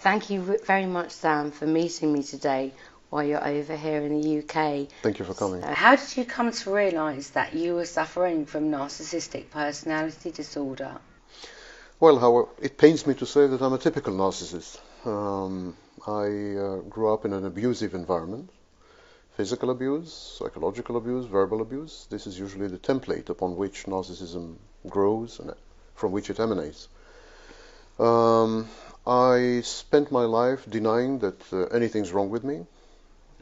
Thank you very much, Sam, for meeting me today while you're over here in the UK. Thank you for coming. So how did you come to realise that you were suffering from narcissistic personality disorder? Well, it pains me to say that I'm a typical narcissist. I grew up in an abusive environment. Physical abuse, psychological abuse, verbal abuse. This is usually the template upon which narcissism grows and from which it emanates. I spent my life denying that anything's wrong with me.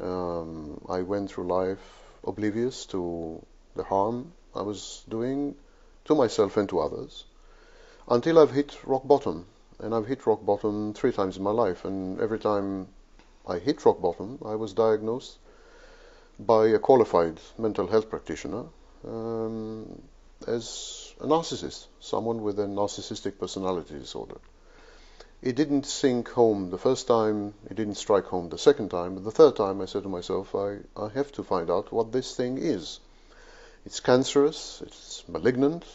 I went through life oblivious to the harm I was doing to myself and to others, until I've hit rock bottom. And I've hit rock bottom 3 times in my life, and every time I hit rock bottom, I was diagnosed by a qualified mental health practitioner as a narcissist, someone with a narcissistic personality disorder. It didn't sink home the first time, it didn't strike home the second time, but the third time I said to myself, I have to find out what this thing is. It's cancerous, it's malignant,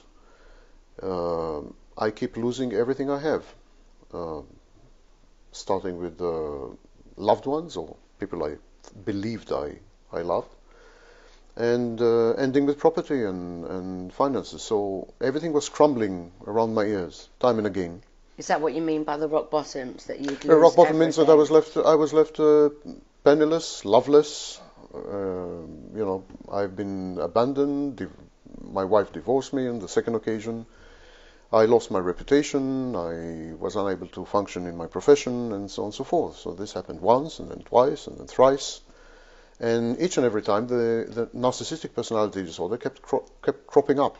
I keep losing everything I have, starting with loved ones or people I believed I loved, and ending with property and finances. So everything was crumbling around my ears, time and again. Is that what you mean by the rock bottoms, that you'd lose rock bottom everything? means that I was left penniless, loveless. I've been abandoned. My wife divorced me on the second occasion. I lost my reputation. I was unable to function in my profession, and so on and so forth. So this happened once, and then twice, and then thrice. And each and every time, the narcissistic personality disorder kept cropping up,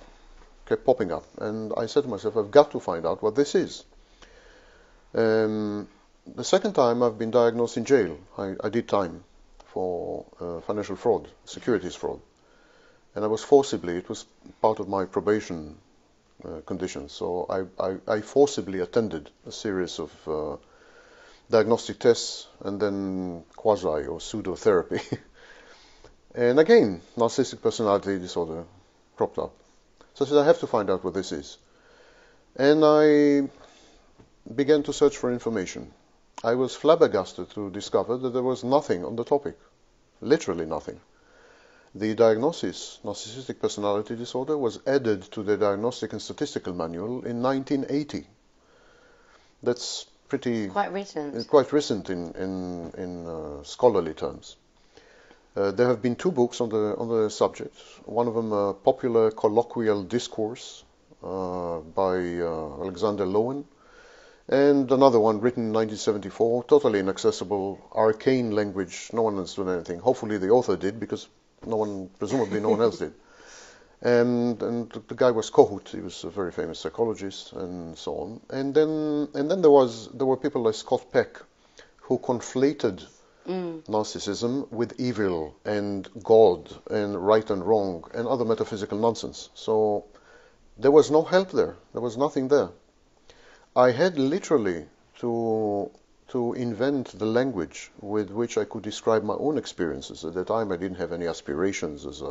kept popping up. And I said to myself, I've got to find out what this is. The second time I've been diagnosed in jail. I did time for financial fraud, securities fraud. And I was forcibly, it was part of my probation conditions, so I forcibly attended a series of diagnostic tests and then quasi or pseudo therapy. And again, narcissistic personality disorder cropped up. So I said, I have to find out what this is. And I began to search for information. I was flabbergasted to discover that there was nothing on the topic, literally nothing. The diagnosis, narcissistic personality disorder, was added to the Diagnostic and Statistical Manual in 1980. That's quite recent. Quite recent in scholarly terms. There have been 2 books on the subject. One of them, a popular colloquial discourse by Alexander Lowen, and another one written in 1974, totally inaccessible, arcane language. No one understood anything. Hopefully the author did, because presumably no one else did. And the guy was Kohut. He was a very famous psychologist, and so on. And then there were people like Scott Peck, who conflated narcissism with evil and God and right and wrong and other metaphysical nonsense. So there was no help there. There was nothing there. I had literally to invent the language with which I could describe my own experiences. At the time, I didn't have any aspirations as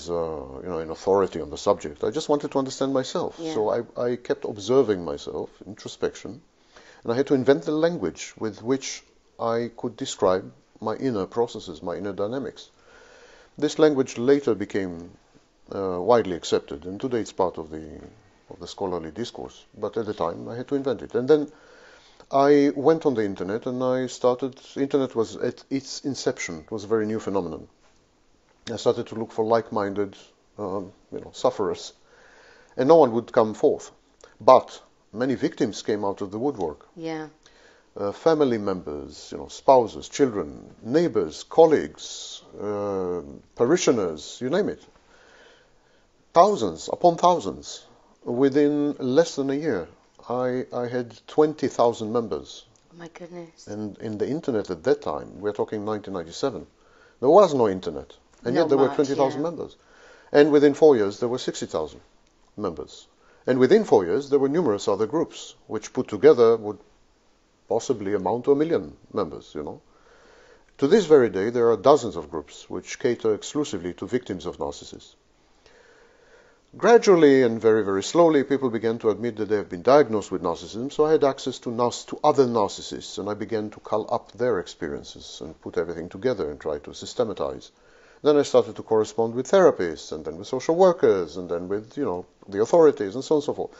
an authority on the subject. I just wanted to understand myself. Yeah. So I kept observing myself, introspection, and I had to invent the language with which I could describe my inner processes, my inner dynamics. This language later became widely accepted, and today it's part of the scholarly discourse. But at the time, I had to invent it. And then I went on the internet, and internet was at its inception. It was a very new phenomenon. I started to look for like-minded, sufferers, and no one would come forth. But many victims came out of the woodwork. Yeah. Family members, spouses, children, neighbors, colleagues, parishioners, you name it. Thousands upon thousands. Within less than a year, I had 20,000 members. Oh my goodness. And in the internet at that time, we're talking 1997, there was no internet. And yet there were 20,000 members. And within 4 years, there were 60,000 members. And within 4 years, there were numerous other groups, which put together would possibly amount to 1 million members, To this very day, there are dozens of groups which cater exclusively to victims of narcissists. Gradually and very, very slowly, people began to admit that they have been diagnosed with narcissism, so I had access to other narcissists, and I began to cull up their experiences and put everything together and try to systematize. Then I started to correspond with therapists, and then with social workers, and then with, the authorities, and so on and so forth.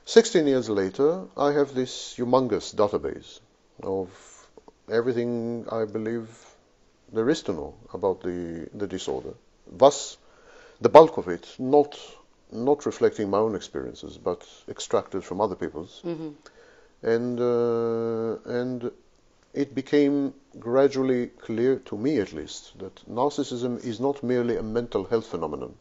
16 years later, I have this humongous database of everything I believe there is to know about the disorder. Thus, the bulk of it, not reflecting my own experiences, but extracted from other people's. Mm-hmm. And it became gradually clear, to me at least, that narcissism is not merely a mental health phenomenon,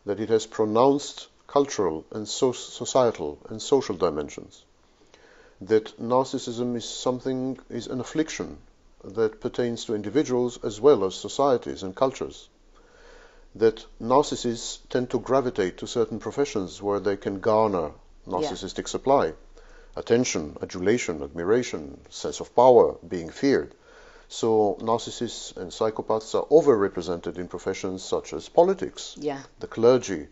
that it has pronounced cultural and societal and social dimensions, that narcissism is an affliction that pertains to individuals as well as societies and cultures, that narcissists tend to gravitate to certain professions where they can garner narcissistic supply, attention, adulation, admiration, sense of power, being feared. So narcissists and psychopaths are overrepresented in professions such as politics, the clergy,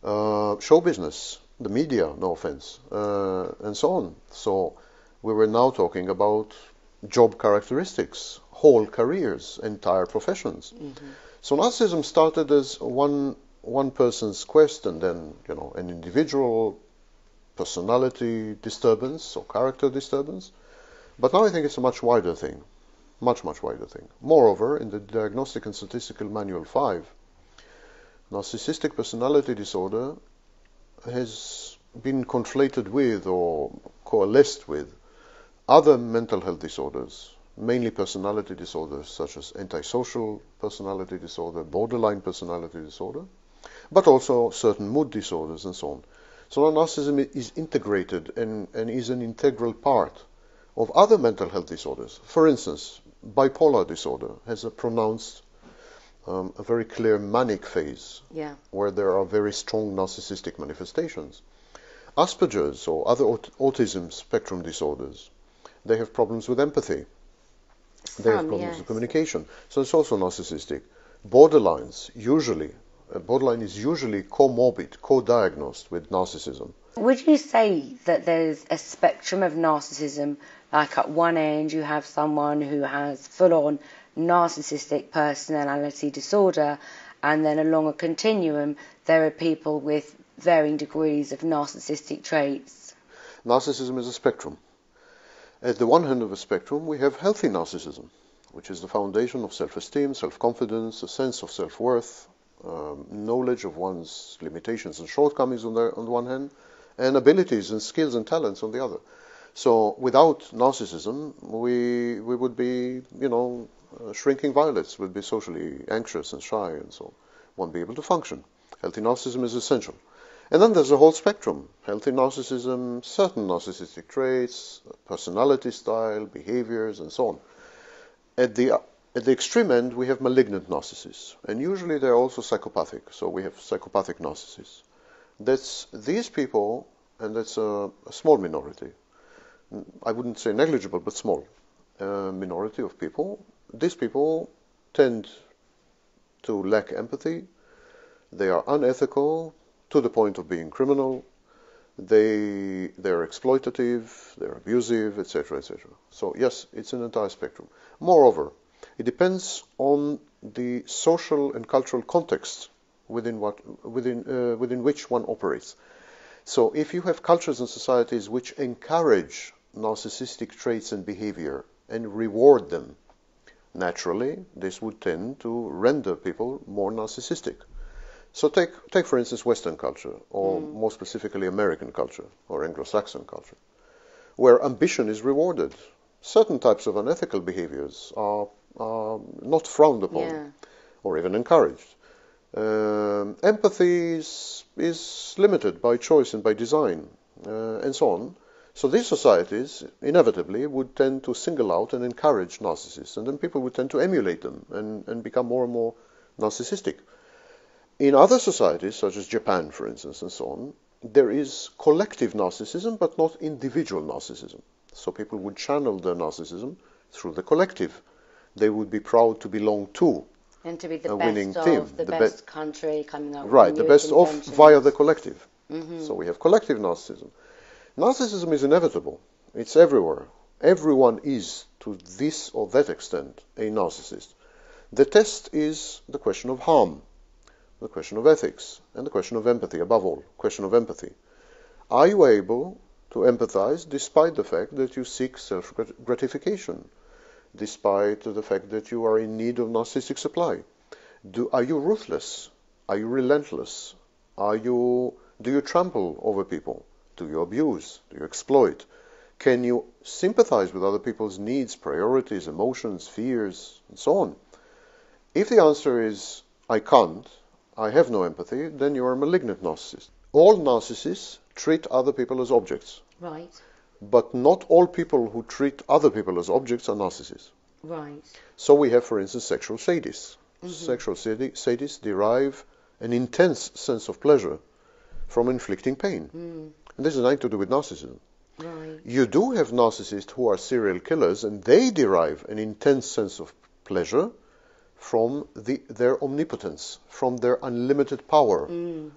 show business, the media, no offense, and so on. So we were now talking about job characteristics, whole careers, entire professions. Mm-hmm. So narcissism started as one person's quest, and then an individual personality disturbance or character disturbance. But now I think it's a much wider thing, much wider thing. Moreover, in the Diagnostic and Statistical Manual 5, narcissistic personality disorder has been conflated with or coalesced with other mental health disorders, mainly personality disorders such as antisocial personality disorder, borderline personality disorder, but also certain mood disorders and so on. So now narcissism is integrated and is an integral part of other mental health disorders. For instance, bipolar disorder has a pronounced, a very clear manic phase, where there are very strong narcissistic manifestations. Asperger's or other autism spectrum disorders, they have problems with empathy. They have problems with communication. So it's also narcissistic. Borderline is usually comorbid, co-diagnosed with narcissism. Would you say that there's a spectrum of narcissism? Like at one end you have someone who has full-on narcissistic personality disorder, and then along a continuum there are people with varying degrees of narcissistic traits? Narcissism is a spectrum. At the one end of the spectrum we have healthy narcissism, which is the foundation of self-esteem, self-confidence, a sense of self-worth, knowledge of one's limitations and shortcomings on the one hand, and abilities and skills and talents on the other. So without narcissism, we would be, shrinking violets, would be socially anxious and shy and so on, won't be able to function. Healthy narcissism is essential. And then there's a whole spectrum. Healthy narcissism, certain narcissistic traits, personality style, behaviors, and so on. At the extreme end, we have malignant narcissists, and usually they're also psychopathic, so we have psychopathic narcissists. That's these people, and that's a small minority. I wouldn't say negligible, but small minority of people. These people tend to lack empathy. They are unethical to the point of being criminal. They're exploitative, they're abusive, etc., etc. So yes, it's an entire spectrum. Moreover, it depends on the social and cultural context within which one operates. So if you have cultures and societies which encourage narcissistic traits and behavior and reward them, naturally this would tend to render people more narcissistic. So take for instance Western culture, or more specifically American culture or Anglo-Saxon culture, where ambition is rewarded. Certain types of unethical behaviors are not frowned upon or even encouraged. Empathy is limited by choice and by design, and so on. So these societies inevitably would tend to single out and encourage narcissists, and then people would tend to emulate them and become more and more narcissistic. In other societies, such as Japan, for instance, and so on, there is collective narcissism, but not individual narcissism. So people would channel their narcissism through the collective. They would be proud to belong to And to be the a best winning of, team. the best country coming up with Right, the new best of inventions. via the collective. So we have collective narcissism. Narcissism is inevitable. It's everywhere. Everyone is, to this or that extent, a narcissist. The test is the question of harm, the question of ethics, and the question of empathy, above all, question of empathy. Are you able to empathize despite the fact that you seek self-gratification, despite the fact that you are in need of narcissistic supply? Are you ruthless? Are you relentless? Do you trample over people? Do you abuse? Do you exploit? Can you sympathize with other people's needs, priorities, emotions, fears, and so on? If the answer is, I can't, I have no empathy, then you are a malignant narcissist. All narcissists treat other people as objects. Right. But not all people who treat other people as objects are narcissists. Right. So we have, for instance, sexual sadists. Sexual sadists derive an intense sense of pleasure from inflicting pain. And this has nothing to do with narcissism. Right. You do have narcissists who are serial killers, and they derive an intense sense of pleasure from their omnipotence, from their unlimited power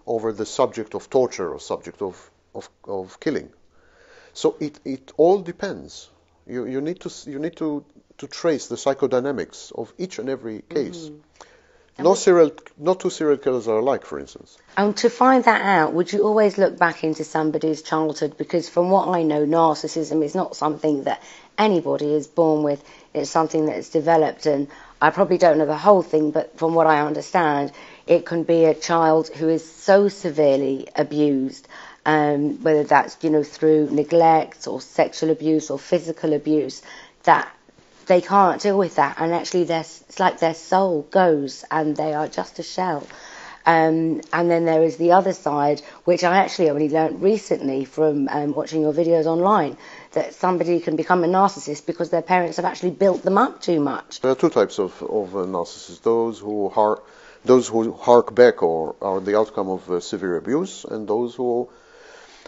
over the subject of torture or subject of killing. So it all depends. You need to trace the psychodynamics of each and every case. Not two serial killers are alike, for instance. And to find that out, would you always look back into somebody's childhood? Because from what I know, narcissism is not something that anybody is born with. It's something that's developed, and I probably don't know the whole thing, but from what I understand, it can be a child who is so severely abused, whether that's, through neglect or sexual abuse or physical abuse, that they can't deal with that, and actually it's like their soul goes and they are just a shell. And then there is the other side, which I actually only learnt recently from watching your videos online, that somebody can become a narcissist because their parents have actually built them up too much. There are two types of narcissists: those who hark back or are the outcome of severe abuse, and those who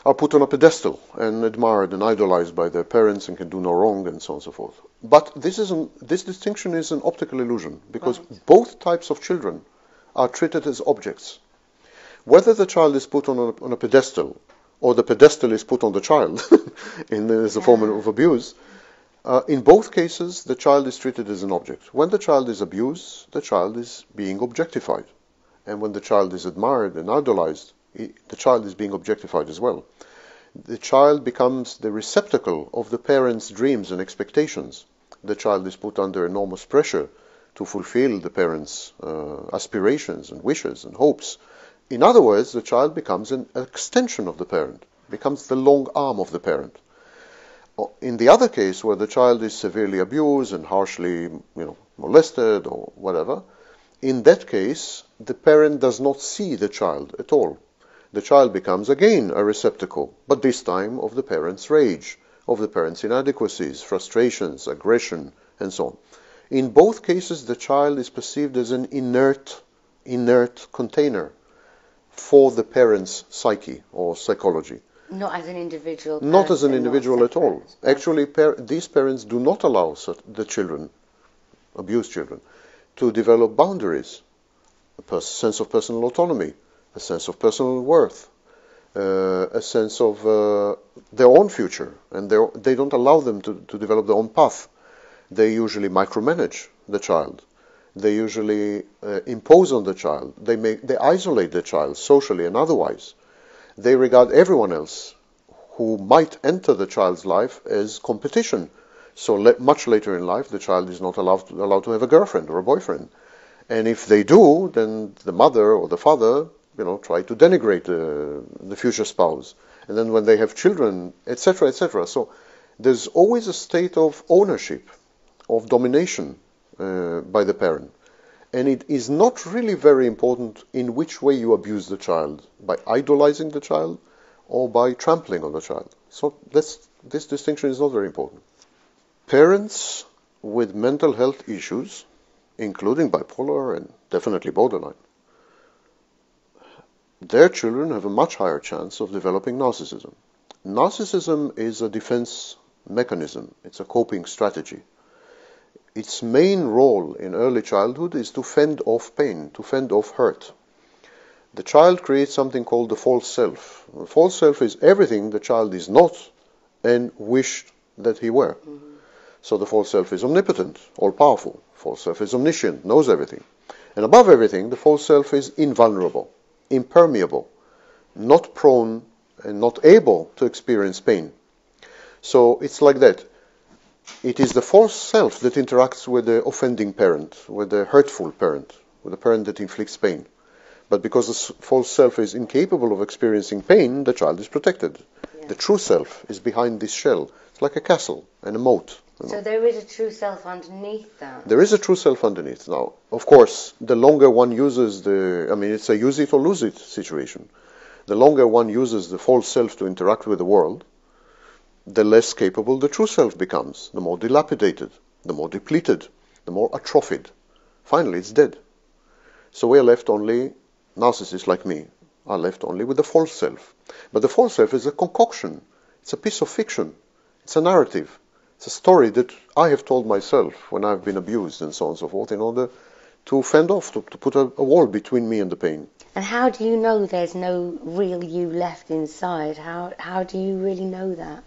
are put on a pedestal and admired and idolized by their parents and can do no wrong, and so on and so forth. But this distinction is an optical illusion, because both types of children are treated as objects. Whether the child is put on a pedestal or the pedestal is put on the child as a form of abuse, in both cases the child is treated as an object. When the child is abused, the child is being objectified. And when the child is admired and idolized, the child is being objectified as well. The child becomes the receptacle of the parents' dreams and expectations. The child is put under enormous pressure to fulfill the parents' aspirations and wishes and hopes. In other words, the child becomes an extension of the parent, becomes the long arm of the parent. In the other case, where the child is severely abused and harshly, molested or whatever, in that case, the parent does not see the child at all. The child becomes again a receptacle, but this time of the parent's rage, of the parent's inadequacies, frustrations, aggression, and so on. In both cases, the child is perceived as an inert container for the parent's psyche or psychology. Not as an individual person. Not as an individual at all. Actually, these parents do not allow the children, abused children, to develop boundaries, a sense of personal autonomy, a sense of personal worth, a sense of their own future, and they don't allow them to develop their own path. They usually micromanage the child. They usually impose on the child. They isolate the child socially and otherwise. They regard everyone else who might enter the child's life as competition. So much later in life, the child is not allowed to have a girlfriend or a boyfriend. And if they do, then the mother or the father, try to denigrate the future spouse. And then when they have children, etc., etc. So there's always a state of ownership, of domination by the parent. And it is not really very important in which way you abuse the child, by idolizing the child or by trampling on the child. So this distinction is not very important. Parents with mental health issues, including bipolar and definitely borderline, their children have a much higher chance of developing narcissism. Narcissism is a defense mechanism. It's a coping strategy. its main role in early childhood is to fend off pain, to fend off hurt. The child creates something called the false self. The false self is everything the child is not and wished that he were. So the false self is omnipotent, all-powerful. False self is omniscient, knows everything. And above everything, the false self is invulnerable, impermeable, not prone and not able to experience pain. So it's like that. It is the false self that interacts with the offending parent, with the hurtful parent, with the parent that inflicts pain. But because the false self is incapable of experiencing pain, the child is protected. Yeah. The true self is behind this shell. It's like a castle and a moat. So there is a true self underneath that? There is a true self underneath. Now, of course, the longer one uses it's a use it or lose it situation. The longer one uses the false self to interact with the world, the less capable the true self becomes, the more dilapidated, the more depleted, the more atrophied. Finally, it's dead. So we are left only, narcissists like me, are left only with the false self. But the false self is a concoction. It's a piece of fiction. It's a narrative. It's a story that I have told myself when I've been abused and so on and so forth in order to fend off, to put a wall between me and the pain. And how do you know there's no real you left inside? How do you really know that?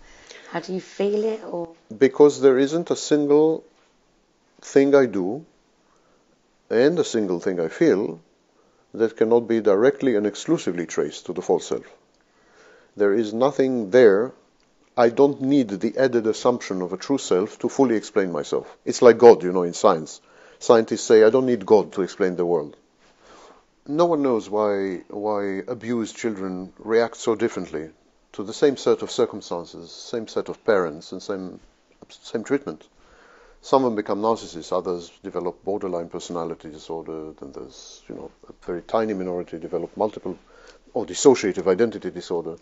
How do you feel it? Or because there isn't a single thing I do and a single thing I feel that cannot be directly and exclusively traced to the false self. There is nothing there. I don't need the added assumption of a true self to fully explain myself. It's like God, in science. Scientists say, I don't need God to explain the world. No one knows why abused children react so differently to the same set of circumstances, same set of parents, and same treatment. Some of them become narcissists, others develop borderline personality disorder, then there's, a very tiny minority develop multiple or dissociative identity disorder,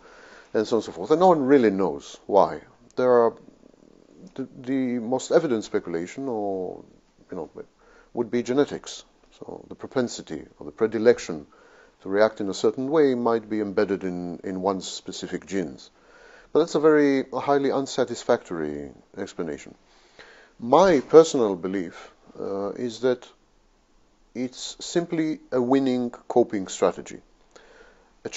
and so on and so forth. And no one really knows why. There are the most evident speculation, would be genetics. So the propensity or the predilection to react in a certain way might be embedded in one's specific genes. But that's a very highly unsatisfactory explanation. My personal belief is that it's simply a winning coping strategy.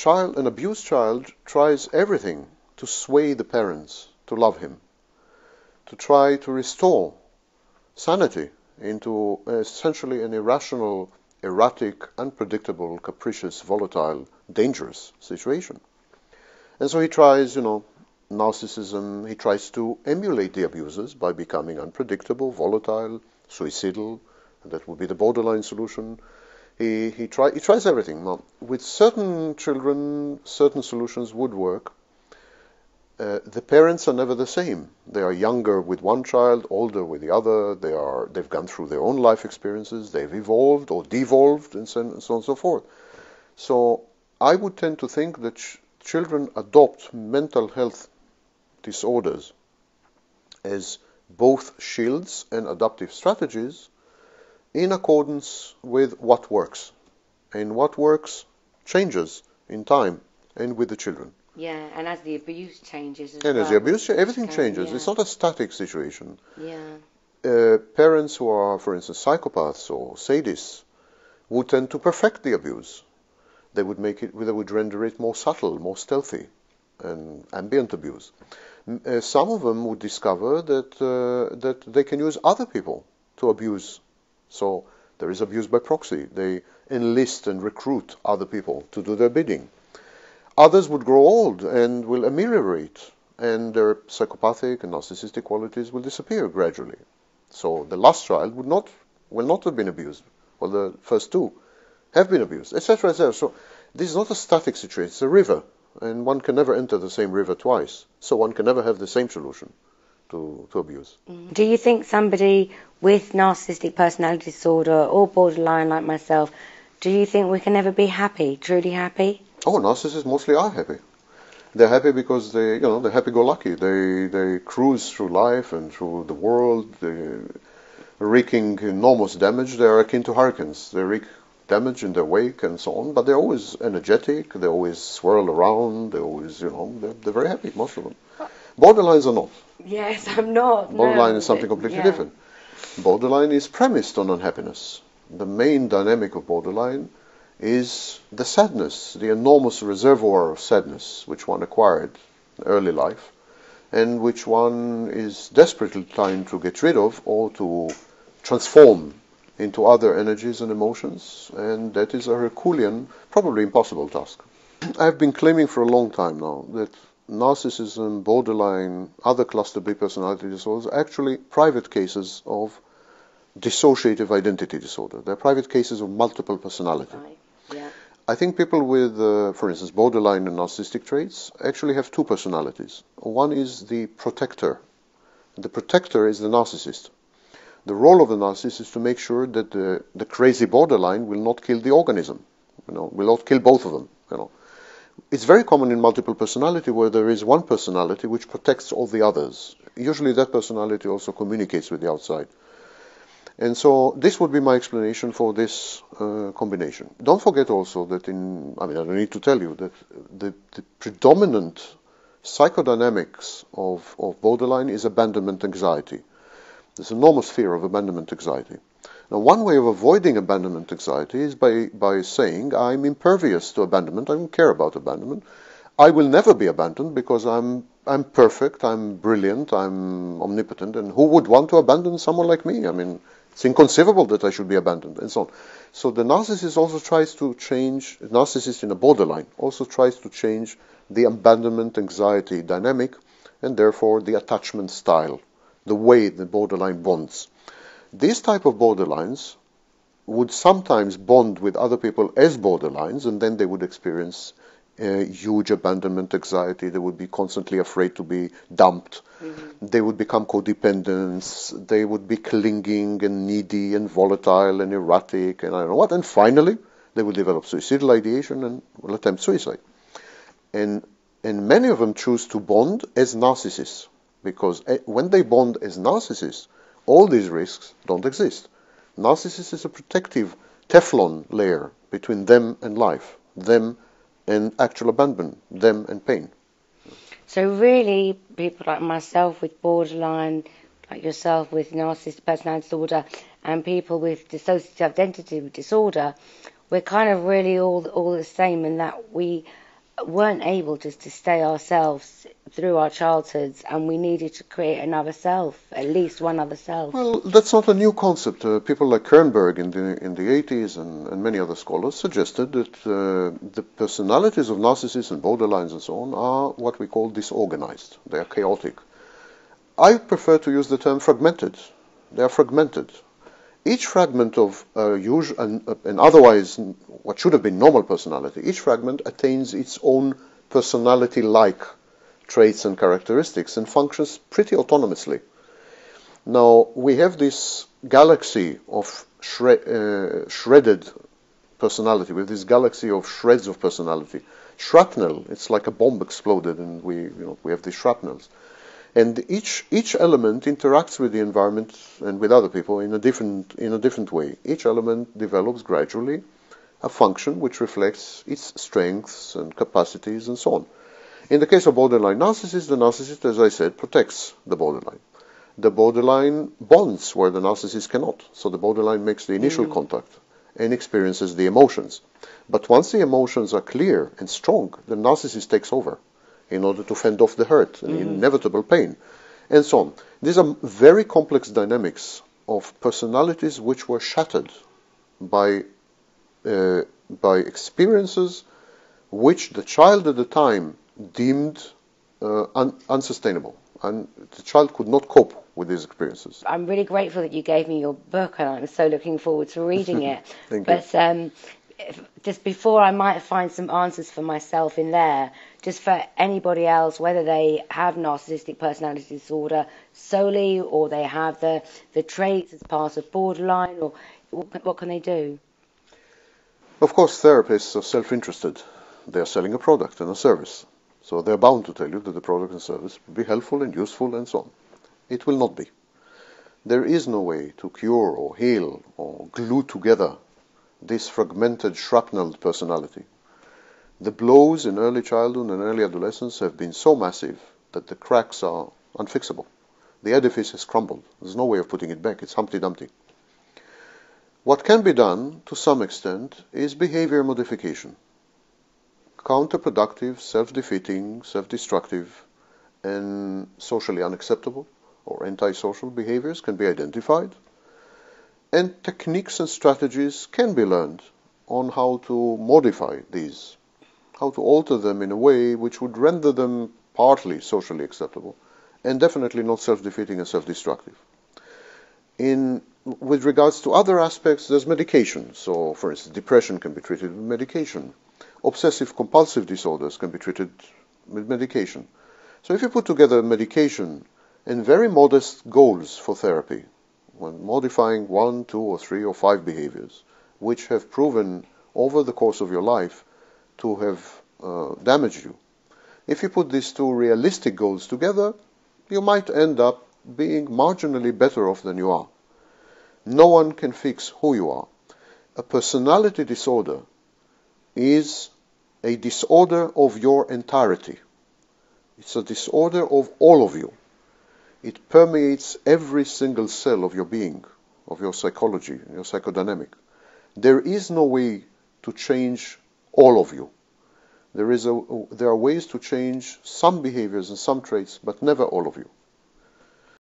An abused child, tries everything to sway the parents to love him, to try to restore sanity into essentially an irrational, erratic, unpredictable, capricious, volatile, dangerous situation. And so he tries, narcissism. He tries to emulate the abusers by becoming unpredictable, volatile, suicidal, and that would be the borderline solution. He tries everything. Now, with certain children, certain solutions would work. The parents are never the same. They are younger with one child, older with the other. They've gone through their own life experiences. They've evolved or devolved, and so on and so forth. So I would tend to think that children adopt mental health disorders as both shields and adaptive strategies in accordance with what works. And what works changes in time and with the children. Yeah, and as the abuse changes as well. And as the abuse, everything changes. Yeah. It's not a static situation. Yeah. Parents who are, for instance, psychopaths or sadists would tend to perfect the abuse. They would render it more subtle, more stealthy, and ambient abuse. Some of them would discover that they can use other people to abuse. So there is abuse by proxy. They enlist and recruit other people to do their bidding. Others would grow old and will ameliorate, and their psychopathic and narcissistic qualities will disappear gradually. So the last child will not have been abused, while the first two have been abused, etc., etc. So this is not a static situation, it's a river, and one can never enter the same river twice. So one can never have the same solution to abuse. Do you think somebody with narcissistic personality disorder or borderline like myself, do you think we can ever be happy, truly happy? Oh, narcissists mostly are happy. They're happy because they're happy-go-lucky. They cruise through life and through the world, they're wreaking enormous damage. They're akin to hurricanes. They wreak damage in their wake and so on, but they're always energetic. They always swirl around. They always, they're very happy, most of them. Borderlines are not. Yes, I'm not. Borderline is something completely different. Borderline is premised on unhappiness. The main dynamic of borderline is the sadness, the enormous reservoir of sadness which one acquired in early life, and which one is desperately trying to get rid of or to transform into other energies and emotions, and that is a Herculean, probably impossible task. I've been claiming for a long time now that narcissism, borderline, other cluster B personality disorders are actually private cases of dissociative identity disorder. They're private cases of multiple personality. Right. Yeah. I think people with, for instance, borderline and narcissistic traits actually have two personalities. One is the protector. The protector is the narcissist. The role of the narcissist is to make sure that the crazy borderline will not kill the organism, will not kill both of them. It's very common in multiple personality where there is one personality which protects all the others. Usually that personality also communicates with the outside. And so this would be my explanation for this combination. Don't forget also that I don't need to tell you that the predominant psychodynamics of borderline is abandonment anxiety. There's enormous fear of abandonment anxiety. Now, one way of avoiding abandonment anxiety is by saying, I'm impervious to abandonment, I don't care about abandonment. I will never be abandoned because I'm perfect, I'm brilliant, I'm omnipotent, and who would want to abandon someone like me? I mean, it's inconceivable that I should be abandoned, and so on. So the narcissist also tries to change, the narcissist in a borderline also tries to change the abandonment anxiety dynamic, and therefore the attachment style, the way the borderline bonds. These type of borderlines would sometimes bond with other people as borderlines, and then they would experience huge abandonment anxiety. They would be constantly afraid to be dumped. Mm-hmm. They would become codependents. They would be clinging and needy and volatile and erratic and I don't know what. And finally, they will develop suicidal ideation and will attempt suicide. And many of them choose to bond as narcissists, because when they bond as narcissists, all these risks don't exist. Narcissist is a protective Teflon layer between them and life, them and actual abandonment, them and pain. So really, people like myself with borderline, like yourself with narcissistic personality disorder, and people with dissociative identity disorder, we're kind of really all the same in that we weren't able just to stay ourselves through our childhoods, and we needed to create another self, at least one other self. Well, that's not a new concept. People like Kernberg in the 80s and many other scholars suggested that the personalities of narcissists and borderlines and so on are what we call disorganized. They are chaotic. I prefer to use the term fragmented. They are fragmented. Each fragment of an otherwise what should have been normal personality, each fragment attains its own personality-like traits and characteristics and functions pretty autonomously. Now, we have this galaxy of shredded personality, with this galaxy of shreds of personality. Shrapnel, it's like a bomb exploded and we have these shrapnels. And each element interacts with the environment and with other people in a different way. Each element develops gradually a function which reflects its strengths and capacities and so on. In the case of borderline narcissist, the narcissist, as I said, protects the borderline. The borderline bonds where the narcissist cannot. So the borderline makes the initial contact and experiences the emotions. But once the emotions are clear and strong, the narcissist takes over in order to fend off the hurt and inevitable pain, and so on. These are very complex dynamics of personalities which were shattered by experiences which the child at the time deemed unsustainable, and the child could not cope with these experiences. I'm really grateful that you gave me your book, and I'm so looking forward to reading it. Thank you. Just before, I might find some answers for myself in there, just for anybody else, whether they have narcissistic personality disorder solely, or they have the traits as part of borderline, or what can they do? Of course, therapists are self-interested. They are selling a product and a service. So they're bound to tell you that the product and service will be helpful and useful and so on. It will not be. There is no way to cure or heal or glue together this fragmented, shrapnelled personality. The blows in early childhood and early adolescence have been so massive that the cracks are unfixable. The edifice has crumbled. There's no way of putting it back. It's Humpty Dumpty. What can be done, to some extent, is behavior modification. Counterproductive, self-defeating, self-destructive, and socially unacceptable or antisocial behaviors can be identified, and techniques and strategies can be learned on how to modify these, how to alter them in a way which would render them partly socially acceptable, and definitely not self-defeating and self-destructive. With regards to other aspects, there's medication. So, for instance, depression can be treated with medication. Obsessive-compulsive disorders can be treated with medication. So if you put together medication and very modest goals for therapy, when modifying 1, 2, or 3, or 5 behaviors, which have proven over the course of your life to have damaged you, if you put these two realistic goals together, you might end up being marginally better off than you are. No one can fix who you are. A personality disorder is a disorder of your entirety. It's a disorder of all of you. It permeates every single cell of your being, of your psychology, your psychodynamic. There is no way to change all of you. There are ways to change some behaviors and some traits, but never all of you.